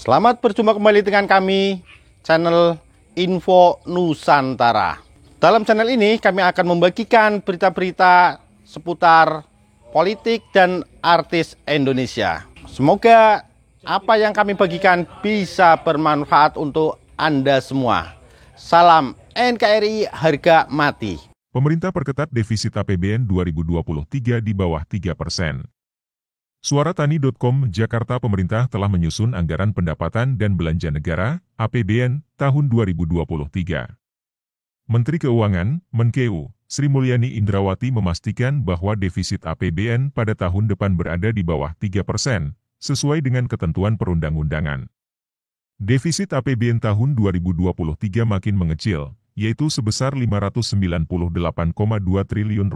Selamat berjumpa kembali dengan kami, channel Info Nusantara. Dalam channel ini kami akan membagikan berita-berita seputar politik dan artis Indonesia. Semoga apa yang kami bagikan bisa bermanfaat untuk Anda semua. Salam NKRI harga mati. Pemerintah perketat defisit APBN 2023 di bawah 3%. Suaratani.com, Jakarta. Pemerintah telah menyusun Anggaran Pendapatan dan Belanja Negara (APBN) tahun 2023. Menteri Keuangan, Menkeu, Sri Mulyani Indrawati memastikan bahwa defisit APBN pada tahun depan berada di bawah 3%, sesuai dengan ketentuan perundang-undangan. Defisit APBN tahun 2023 makin mengecil, yaitu sebesar Rp598,2 triliun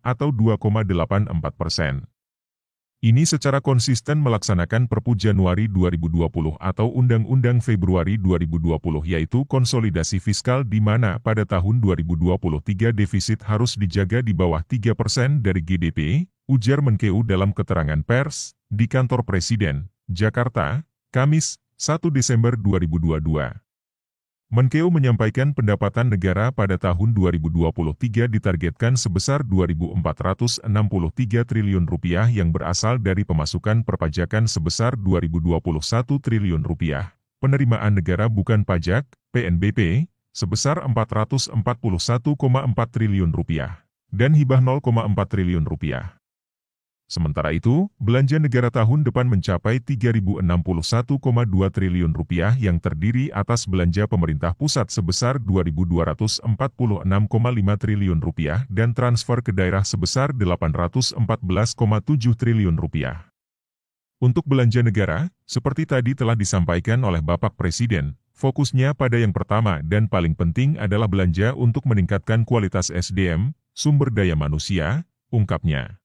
atau 2,84%. Ini secara konsisten melaksanakan Perpu Januari 2020 atau Undang-Undang Februari 2020, yaitu konsolidasi fiskal di mana pada tahun 2023 defisit harus dijaga di bawah 3% dari GDP, ujar Menkeu dalam keterangan pers di Kantor Presiden, Jakarta, Kamis, 1 Desember 2022. Menkeu menyampaikan pendapatan negara pada tahun 2023 ditargetkan sebesar Rp2.463 triliun yang berasal dari pemasukan perpajakan sebesar Rp221 triliun, penerimaan negara bukan pajak, PNBP, sebesar Rp441,4 triliun, dan hibah Rp0,4 triliun. Sementara itu, belanja negara tahun depan mencapai Rp3.061,2 triliun yang terdiri atas belanja pemerintah pusat sebesar Rp2.246,5 triliun dan transfer ke daerah sebesar Rp814,7 triliun. Untuk belanja negara, seperti tadi telah disampaikan oleh Bapak Presiden, fokusnya pada yang pertama dan paling penting adalah belanja untuk meningkatkan kualitas SDM, sumber daya manusia, ungkapnya.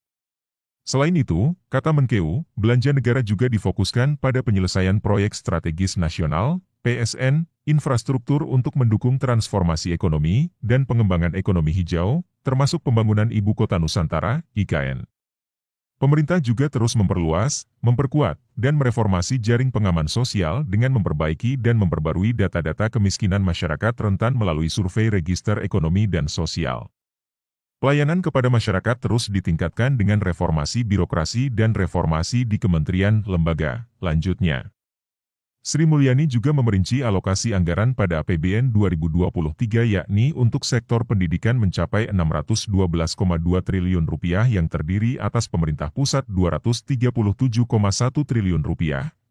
Selain itu, kata Menkeu, belanja negara juga difokuskan pada penyelesaian proyek strategis nasional, PSN, infrastruktur untuk mendukung transformasi ekonomi dan pengembangan ekonomi hijau, termasuk pembangunan Ibu Kota Nusantara, IKN. Pemerintah juga terus memperluas, memperkuat, dan mereformasi jaring pengaman sosial dengan memperbaiki dan memperbarui data-data kemiskinan masyarakat rentan melalui survei Register Ekonomi dan Sosial. Pelayanan kepada masyarakat terus ditingkatkan dengan reformasi birokrasi dan reformasi di kementerian lembaga, lanjutnya. Sri Mulyani juga memerinci alokasi anggaran pada APBN 2023 yakni untuk sektor pendidikan mencapai Rp612,2 triliun yang terdiri atas pemerintah pusat Rp237,1 triliun,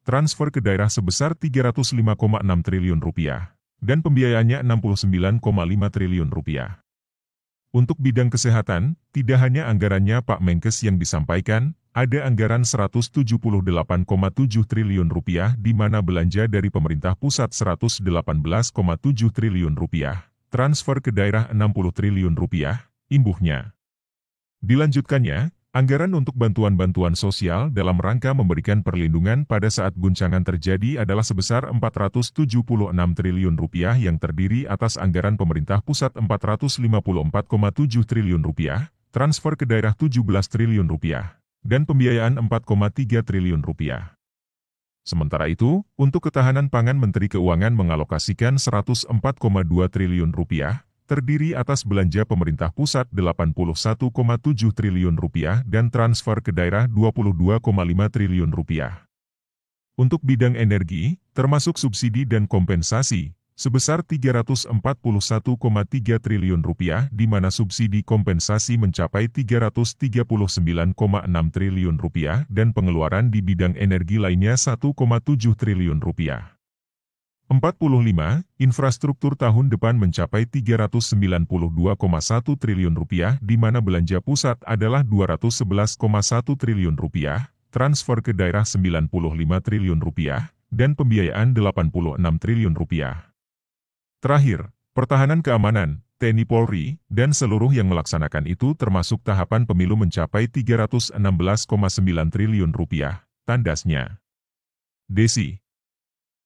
transfer ke daerah sebesar Rp305,6 triliun, dan pembiayaannya Rp69,5 triliun. Untuk bidang kesehatan, tidak hanya anggarannya Pak Menkes yang disampaikan, ada anggaran Rp178,7 triliun di mana belanja dari pemerintah pusat Rp118,7 triliun, transfer ke daerah Rp60 triliun, imbuhnya. Dilanjutkannya, anggaran untuk bantuan-bantuan sosial dalam rangka memberikan perlindungan pada saat guncangan terjadi adalah sebesar Rp476 triliun yang terdiri atas anggaran pemerintah pusat Rp454,7 triliun, transfer ke daerah Rp17 triliun, dan pembiayaan Rp4,3 triliun. Sementara itu, untuk ketahanan pangan Menteri Keuangan mengalokasikan Rp104,2 triliun, terdiri atas belanja pemerintah pusat Rp81,7 triliun dan transfer ke daerah Rp22,5 triliun. Untuk bidang energi, termasuk subsidi dan kompensasi, sebesar Rp341,3 triliun di mana subsidi kompensasi mencapai Rp339,6 triliun dan pengeluaran di bidang energi lainnya Rp1,7 triliun. 45. Infrastruktur tahun depan mencapai Rp392,1 triliun di mana belanja pusat adalah Rp211,1 triliun, transfer ke daerah Rp95 triliun, dan pembiayaan Rp86 triliun. Terakhir, pertahanan keamanan, TNI Polri, dan seluruh yang melaksanakan itu termasuk tahapan pemilu mencapai Rp316,9 triliun, tandasnya. Desi.